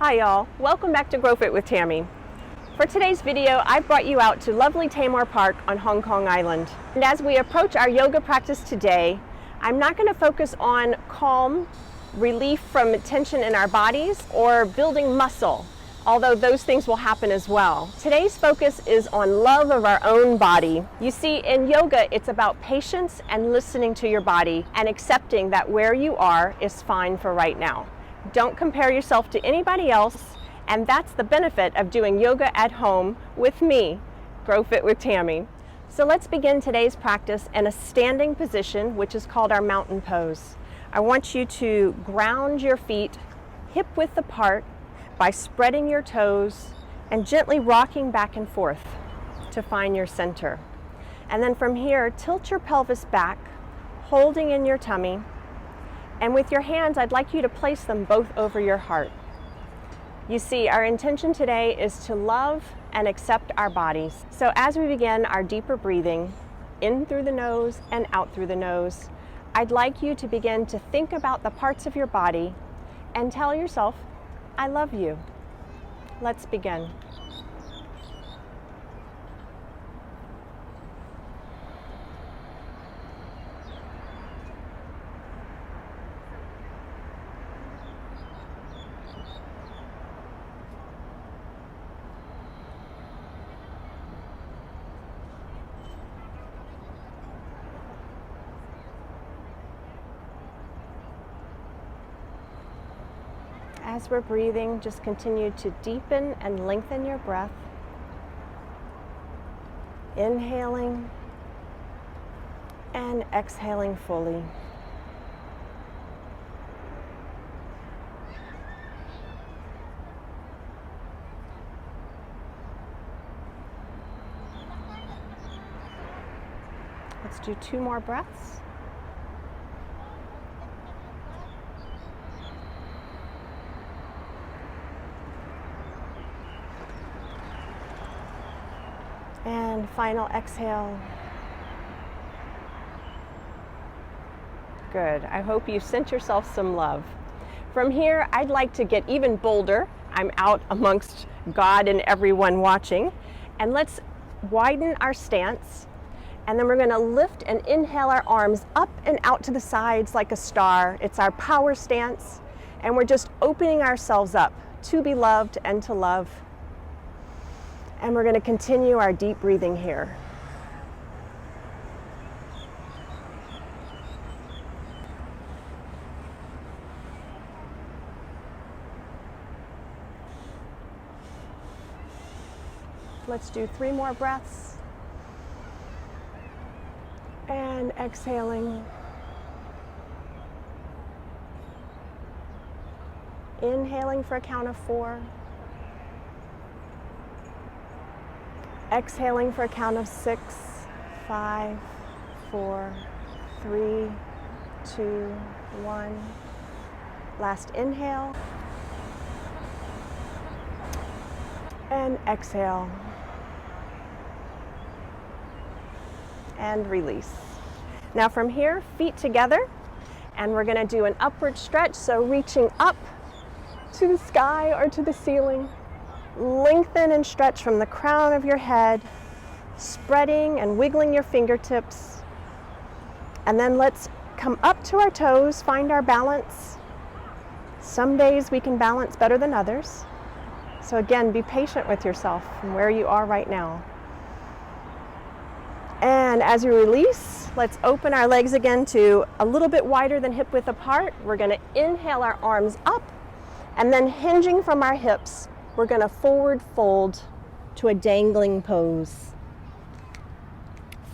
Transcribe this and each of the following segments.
Hi y'all, welcome back to GroFit with Tammy. For today's video, I've brought you out to lovely Tamar Park on Hong Kong Island. And as we approach our yoga practice today, I'm not going to focus on calm, relief from tension in our bodies, or building muscle, although those things will happen as well. Today's focus is on love of our own body. You see, in yoga, it's about patience and listening to your body and accepting that where you are is fine for right now. Don't compare yourself to anybody else, and that's the benefit of doing yoga at home with me, GroFit with Tammy. So let's begin today's practice in a standing position, which is called our mountain pose. I want you to ground your feet hip width apart by spreading your toes and gently rocking back and forth to find your center. And then from here, tilt your pelvis back, holding in your tummy. And with your hands, I'd like you to place them both over your heart. You see, our intention today is to love and accept our bodies. So as we begin our deeper breathing, in through the nose and out through the nose, I'd like you to begin to think about the parts of your body and tell yourself, I love you. Let's begin. As we're breathing, just continue to deepen and lengthen your breath. Inhaling and exhaling fully. Let's do 2 more breaths. And final exhale. Good. I hope you sent yourself some love. From here, I'd like to get even bolder. I'm out amongst God and everyone watching. And let's widen our stance. And then we're going to lift and inhale our arms up and out to the sides like a star. It's our power stance. And we're just opening ourselves up to be loved and to love. And we're going to continue our deep breathing here. Let's do 3 more breaths. And exhaling. Inhaling for a count of 4. Exhaling for a count of 6, 5, 4, 3, 2, 1. Last inhale. And exhale. And release. Now from here, feet together, and we're going to do an upward stretch, so reaching up to the sky or to the ceiling. Lengthen and stretch from the crown of your head, spreading and wiggling your fingertips. And then let's come up to our toes, find our balance. Some days we can balance better than others. So again, be patient with yourself and where you are right now. And as you release, let's open our legs again to a little bit wider than hip width apart. We're going to inhale our arms up, and then hinging from our hips, we're going to forward fold to a dangling pose.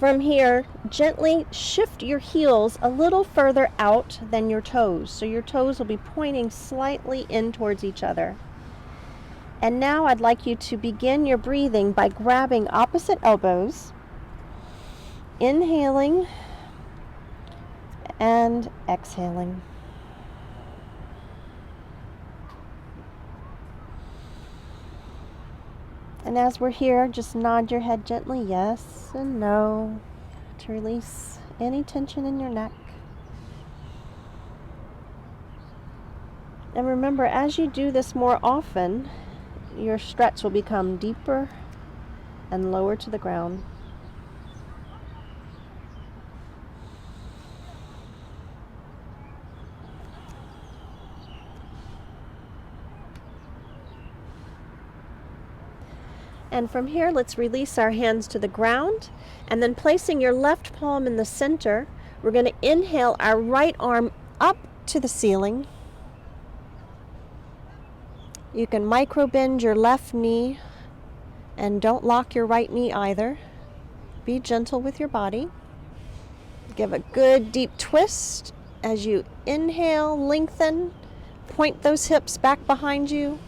From here, gently shift your heels a little further out than your toes. So your toes will be pointing slightly in towards each other. And now I'd like you to begin your breathing by grabbing opposite elbows, inhaling and exhaling. And as we're here, just nod your head gently, yes and no, to release any tension in your neck. And remember, as you do this more often, your stretch will become deeper and lower to the ground. And from here, let's release our hands to the ground, and then placing your left palm in the center, we're going to inhale our right arm up to the ceiling. You can micro bend your left knee, and don't lock your right knee either. Be gentle with your body. Give a good deep twist as you inhale, lengthen, point those hips back behind you.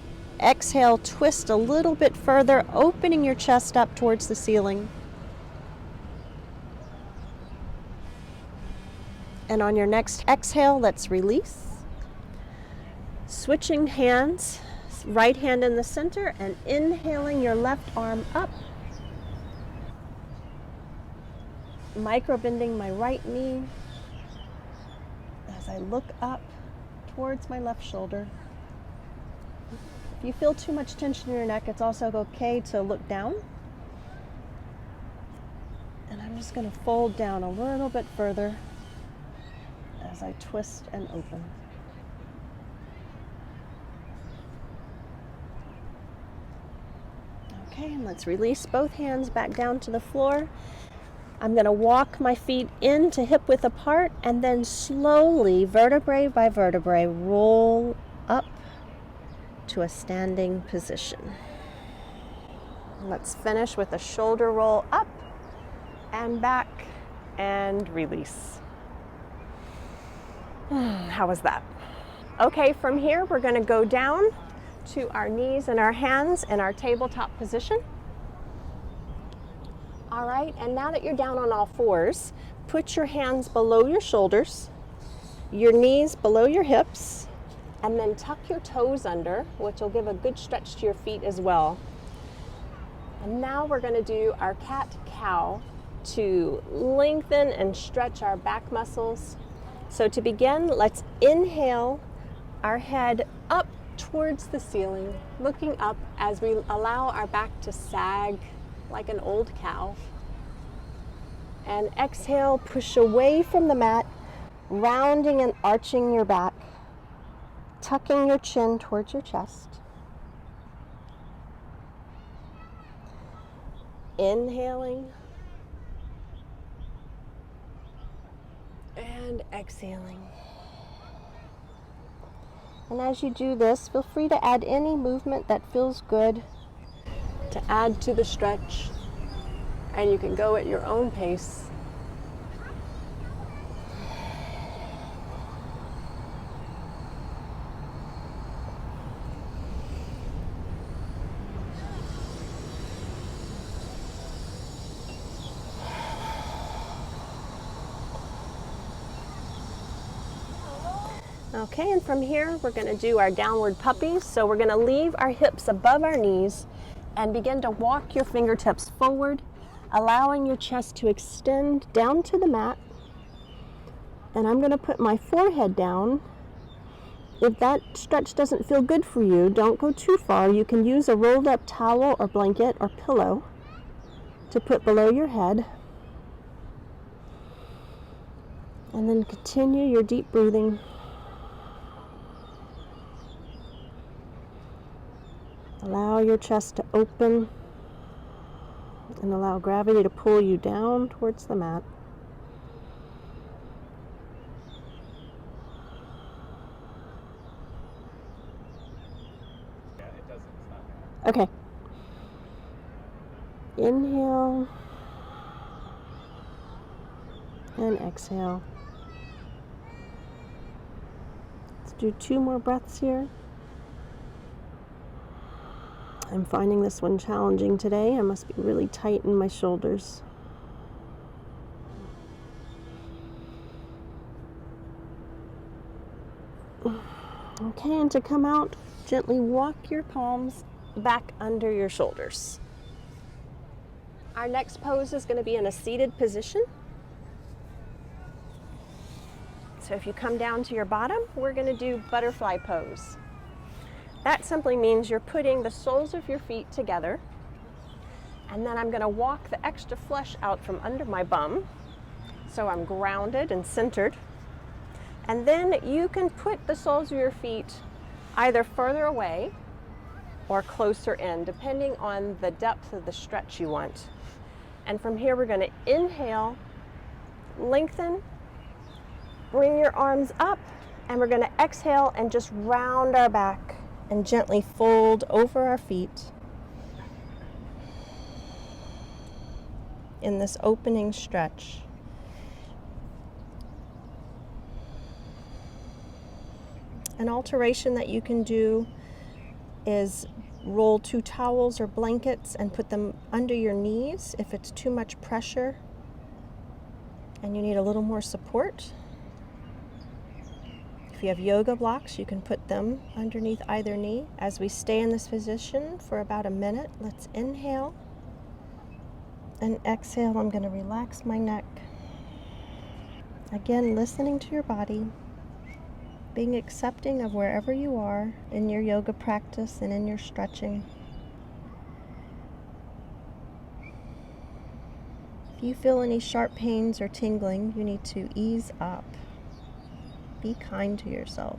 Exhale, twist a little bit further, opening your chest up towards the ceiling. And on your next exhale, let's release. Switching hands, right hand in the center, and inhaling your left arm up. Micro bending my right knee as I look up towards my left shoulder. If you feel too much tension in your neck, it's also okay to look down. And I'm just going to fold down a little bit further as I twist and open. Okay, and let's release both hands back down to the floor. I'm going to walk my feet into hip width apart and then slowly, vertebrae by vertebrae, roll up to a standing position. Let's finish with a shoulder roll up and back and release. How was that? Okay, from here we're going to go down to our knees and our hands in our tabletop position. All right, and now that you're down on all fours, put your hands below your shoulders, your knees below your hips, and then tuck your toes under, which will give a good stretch to your feet as well. And now we're going to do our cat-cow to lengthen and stretch our back muscles. So to begin, let's inhale our head up towards the ceiling, looking up as we allow our back to sag like an old cow. And exhale, push away from the mat, rounding and arching your back, tucking your chin towards your chest. Inhaling and exhaling. And as you do this, feel free to add any movement that feels good to add to the stretch, and you can go at your own pace. Okay, and from here we're going to do our downward puppies. So we're going to leave our hips above our knees and begin to walk your fingertips forward, allowing your chest to extend down to the mat. And I'm going to put my forehead down. If that stretch doesn't feel good for you, don't go too far. You can use a rolled up towel or blanket or pillow to put below your head. And then continue your deep breathing. Allow your chest to open and allow gravity to pull you down towards the mat. Okay. Inhale and exhale. Let's do 2 more breaths here. I'm finding this one challenging today. I must be really tight in my shoulders. Okay, and to come out, gently walk your palms back under your shoulders. Our next pose is going to be in a seated position. So if you come down to your bottom, we're going to do butterfly pose. That simply means you're putting the soles of your feet together, and then I'm going to walk the extra flesh out from under my bum, so I'm grounded and centered. And then you can put the soles of your feet either further away or closer in, depending on the depth of the stretch you want. And from here, we're going to inhale, lengthen, bring your arms up, and we're going to exhale and just round our back and gently fold over our feet in this opening stretch. An alteration that you can do is roll 2 towels or blankets and put them under your knees if it's too much pressure and you need a little more support. If you have yoga blocks, you can put them underneath either knee. As we stay in this position for about a minute, let's inhale and exhale. I'm going to relax my neck. Again, listening to your body, being accepting of wherever you are in your yoga practice and in your stretching. If you feel any sharp pains or tingling, you need to ease up. Be kind to yourself.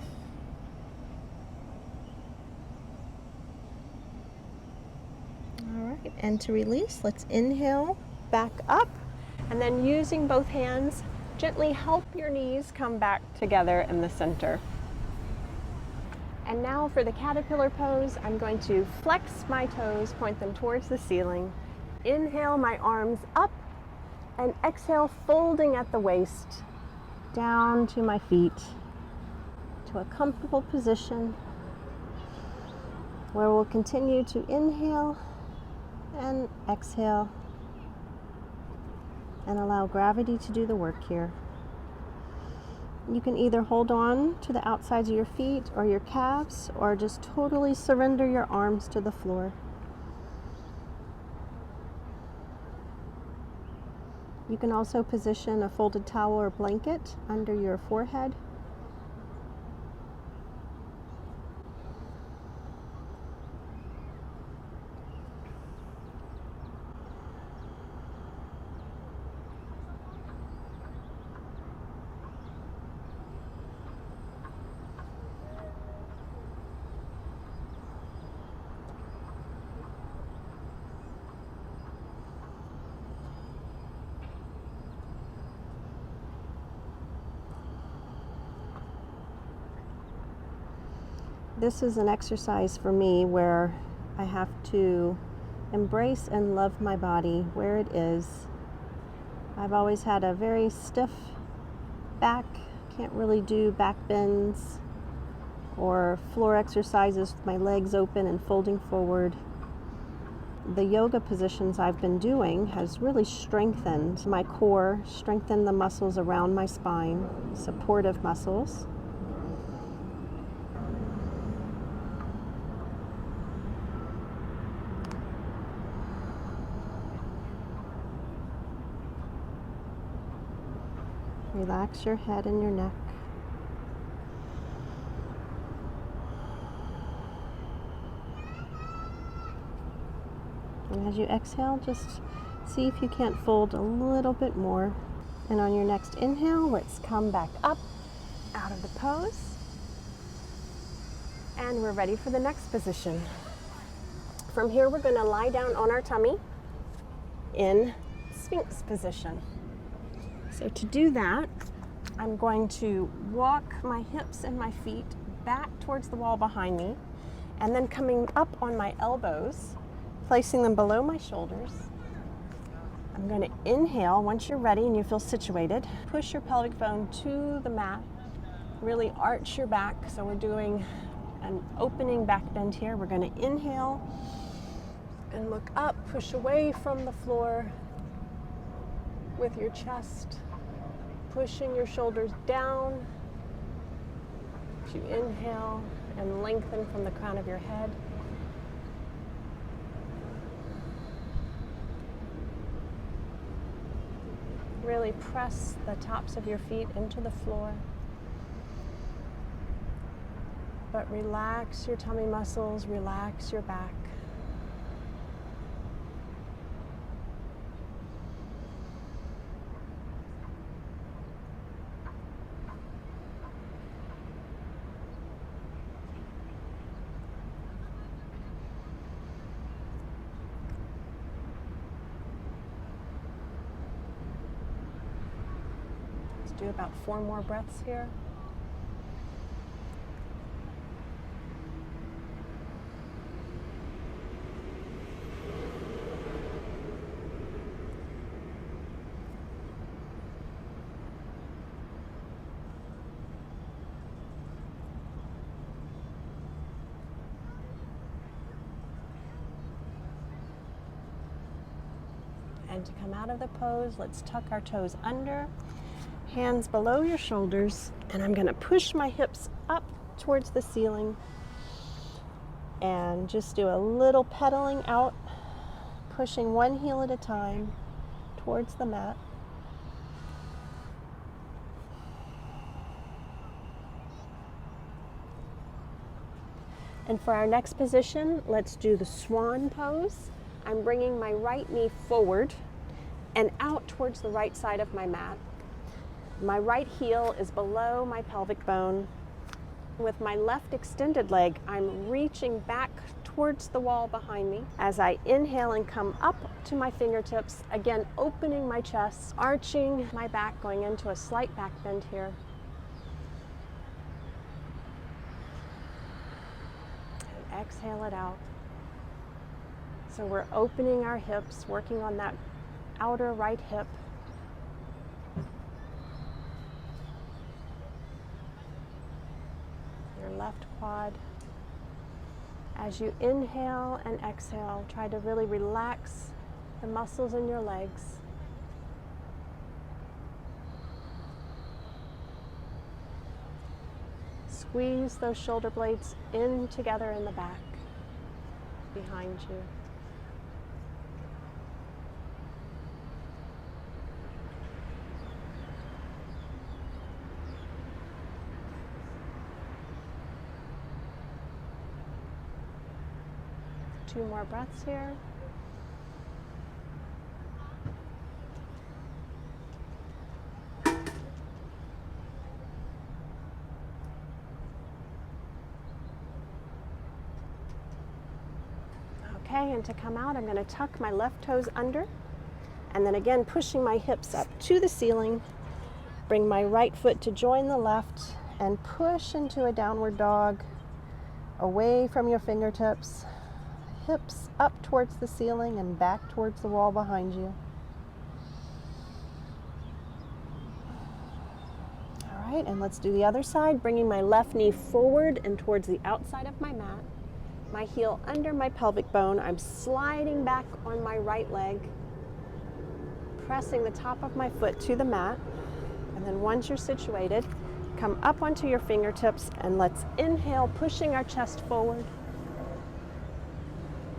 All right, and to release, let's inhale, back up, and then using both hands, gently help your knees come back together in the center. And now for the caterpillar pose, I'm going to flex my toes, point them towards the ceiling, inhale my arms up, and exhale, folding at the waist, down to my feet, to a comfortable position where we'll continue to inhale and exhale and allow gravity to do the work here. You can either hold on to the outsides of your feet or your calves, or just totally surrender your arms to the floor. You can also position a folded towel or blanket under your forehead. This is an exercise for me where I have to embrace and love my body where it is. I've always had a very stiff back, can't really do back bends or floor exercises with my legs open and folding forward. The yoga positions I've been doing has really strengthened my core, strengthened the muscles around my spine, supportive muscles. Relax your head and your neck. And as you exhale, just see if you can't fold a little bit more. And on your next inhale, let's come back up out of the pose. And we're ready for the next position. From here, we're going to lie down on our tummy in Sphinx position. So to do that, I'm going to walk my hips and my feet back towards the wall behind me, and then coming up on my elbows, placing them below my shoulders. I'm going to inhale. Once you're ready and you feel situated, push your pelvic bone to the mat. Really arch your back. So we're doing an opening back bend here. We're going to inhale and look up, push away from the floor with your chest, pushing your shoulders down. As you inhale and lengthen from the crown of your head. Really press the tops of your feet into the floor. but relax your tummy muscles, relax your back. Let's do about 4 more breaths here. And to come out of the pose, let's tuck our toes under, hands below your shoulders, and I'm going to push my hips up towards the ceiling and just do a little pedaling out, pushing one heel at a time towards the mat. And for our next position, let's do the Swan Pose. I'm bringing my right knee forward and out towards the right side of my mat. My right heel is below my pelvic bone. With my left extended leg, I'm reaching back towards the wall behind me. As I inhale and come up to my fingertips, again opening my chest, arching my back, going into a slight back bend here. And exhale it out. So we're opening our hips, working on that outer right hip. Your left quad. As you inhale and exhale, try to really relax the muscles in your legs. Squeeze those shoulder blades in together in the back, behind you. Two more breaths here. Okay, and to come out, I'm going to tuck my left toes under, and then again pushing my hips up to the ceiling. Bring my right foot to join the left and push into a downward dog, away from your fingertips. Hips up towards the ceiling and back towards the wall behind you. All right, and let's do the other side, bringing my left knee forward and towards the outside of my mat. My heel under my pelvic bone. I'm sliding back on my right leg, pressing the top of my foot to the mat. And then once you're situated, come up onto your fingertips and let's inhale, pushing our chest forward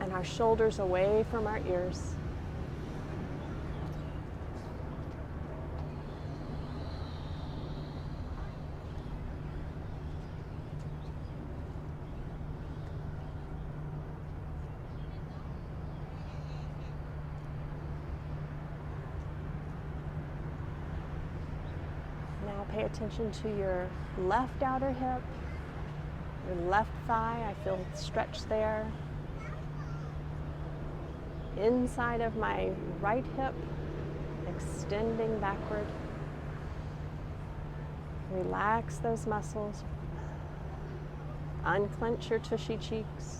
and our shoulders away from our ears. Now pay attention to your left outer hip, your left thigh. I feel stretched there. Inside of my right hip, extending backward. Relax those muscles. Unclench your tushy cheeks.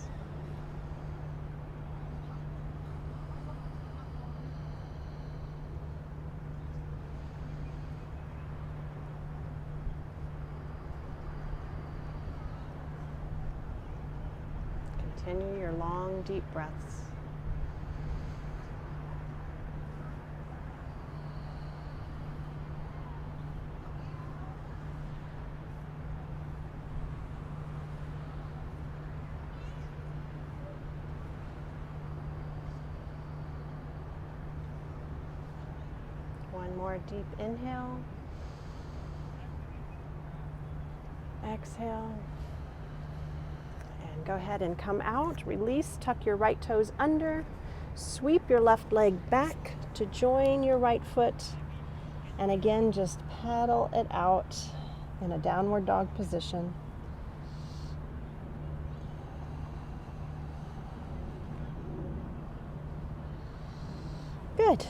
Continue your long, deep breaths. One more deep inhale. Exhale. And go ahead and come out, release, tuck your right toes under, sweep your left leg back to join your right foot, and again, just pedal it out in a downward dog position. Good.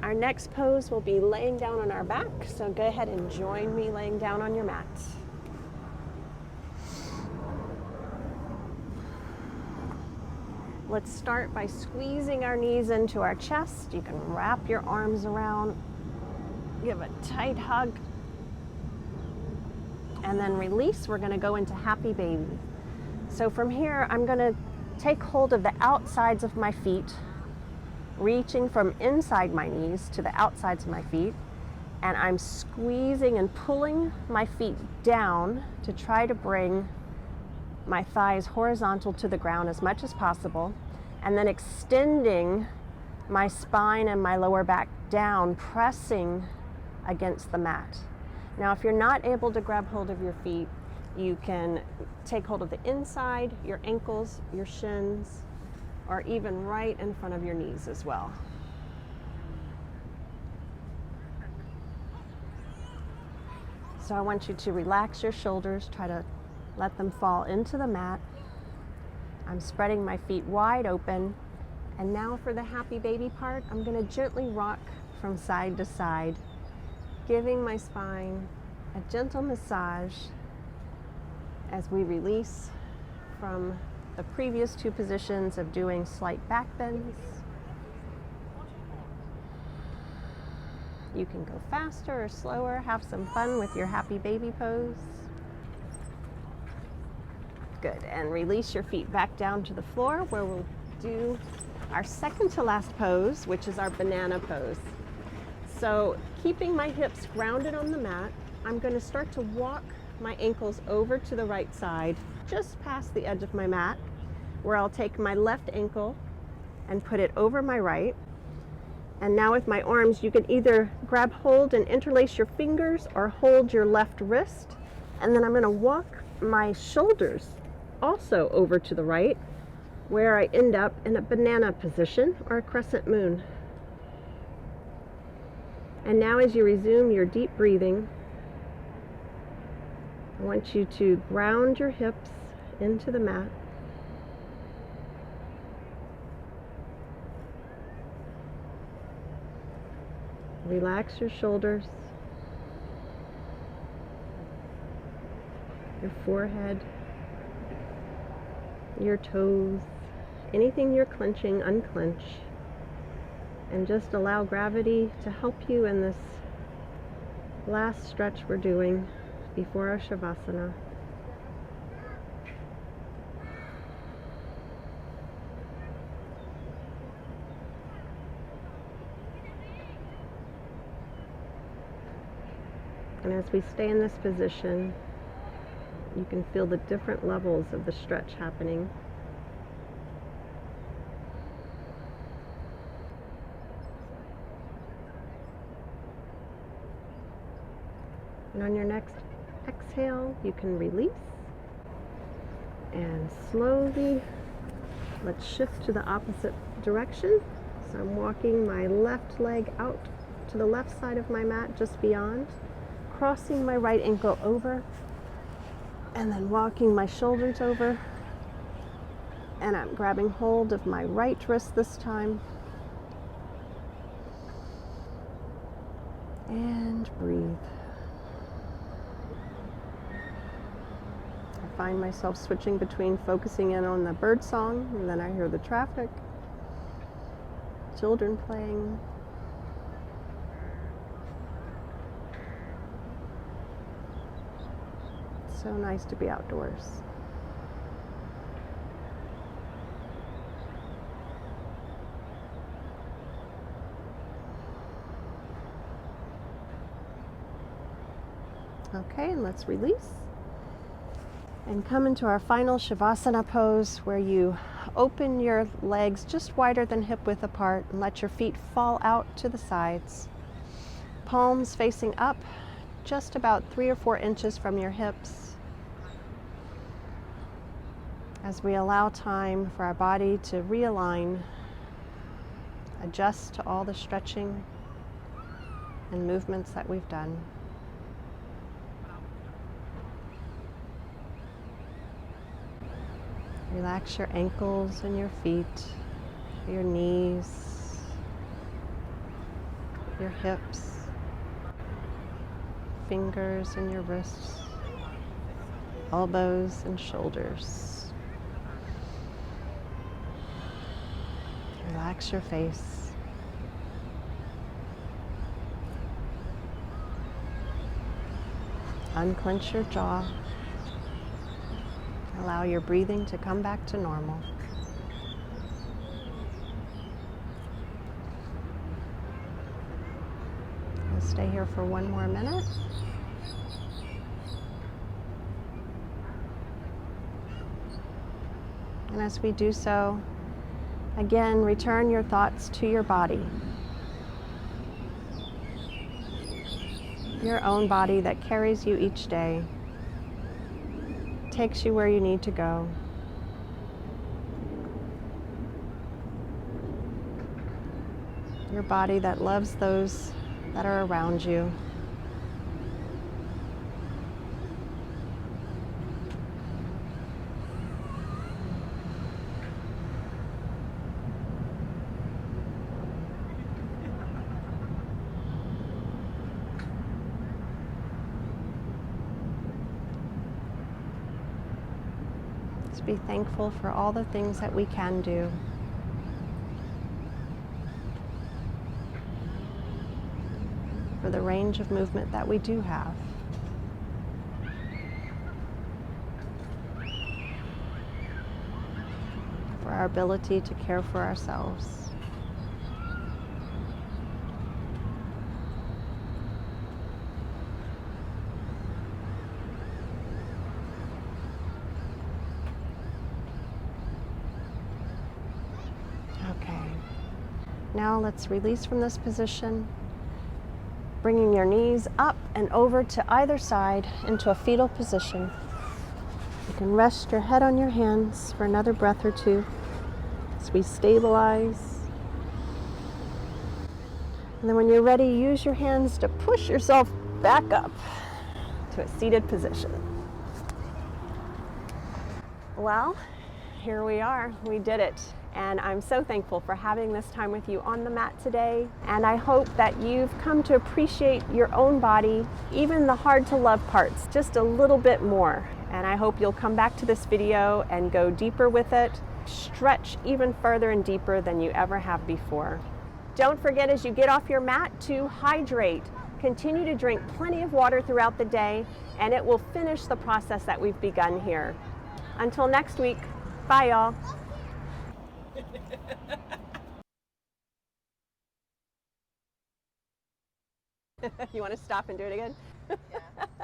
Our next pose will be laying down on our back, so go ahead and join me laying down on your mat. Let's start by squeezing our knees into our chest. You can wrap your arms around, give a tight hug, and then release. We're going to go into happy baby. So from here, I'm going to take hold of the outsides of my feet, reaching from inside my knees to the outsides of my feet, and I'm squeezing and pulling my feet down to try to bring my thighs horizontal to the ground as much as possible, and then extending my spine and my lower back down, pressing against the mat. Now, if you're not able to grab hold of your feet, you can take hold of the inside, your ankles, your shins, or even right in front of your knees as well. So I want you to relax your shoulders, try to let them fall into the mat. I'm spreading my feet wide open. And now for the happy baby part, I'm going to gently rock from side to side, giving my spine a gentle massage as we release from the previous two positions of doing slight back bends. You can go faster or slower, have some fun with your happy baby pose. Good, and release your feet back down to the floor where we'll do our second to last pose, which is our banana pose. So keeping my hips grounded on the mat, I'm going to start to walk my ankles over to the right side, just past the edge of my mat, where I'll take my left ankle and put it over my right. And now with my arms, you can either grab hold and interlace your fingers or hold your left wrist. And then I'm going to walk my shoulders also over to the right, where I end up in a banana position or a crescent moon. And now as you resume your deep breathing, I want you to ground your hips into the mat. Relax your shoulders, your forehead, your toes, anything you're clenching, unclench, and just allow gravity to help you in this last stretch we're doing before our Shavasana. And as we stay in this position, you can feel the different levels of the stretch happening. And on your next exhale, you can release. And slowly, let's shift to the opposite direction. So I'm walking my left leg out to the left side of my mat, just beyond, crossing my right ankle over, and then walking my shoulders over. And I'm grabbing hold of my right wrist this time. And breathe. I find myself switching between focusing in on the bird song, and then I hear the traffic, children playing. It's so nice to be outdoors. Okay, and let's release. And come into our final Shavasana pose, where you open your legs just wider than hip width apart and let your feet fall out to the sides. Palms facing up, just about 3 or 4 inches from your hips. as we allow time for our body to realign, adjust to all the stretching and movements that we've done. Relax your ankles and your feet, your knees, your hips, fingers and your wrists, elbows and shoulders. Relax your face. Unclench your jaw. Allow your breathing to come back to normal. We'll stay here for one more minute. And as we do so, again, return your thoughts to your body. Your own body that carries you each day, takes you where you need to go. Your body that loves those that are around you. Be thankful for all the things that we can do. For the range of movement that we do have. For our ability to care for ourselves. Now let's release from this position, bringing your knees up and over to either side into a fetal position. You can rest your head on your hands for another breath or two as we stabilize. And then when you're ready, use your hands to push yourself back up to a seated position. Well, here we are. We did it. And I'm so thankful for having this time with you on the mat today. And I hope that you've come to appreciate your own body, even the hard to love parts, just a little bit more. And I hope you'll come back to this video and go deeper with it, stretch even further and deeper than you ever have before. Don't forget as you get off your mat to hydrate. Continue to drink plenty of water throughout the day, and it will finish the process that we've begun here. Until next week, bye y'all. You want to stop and do it again? Yeah.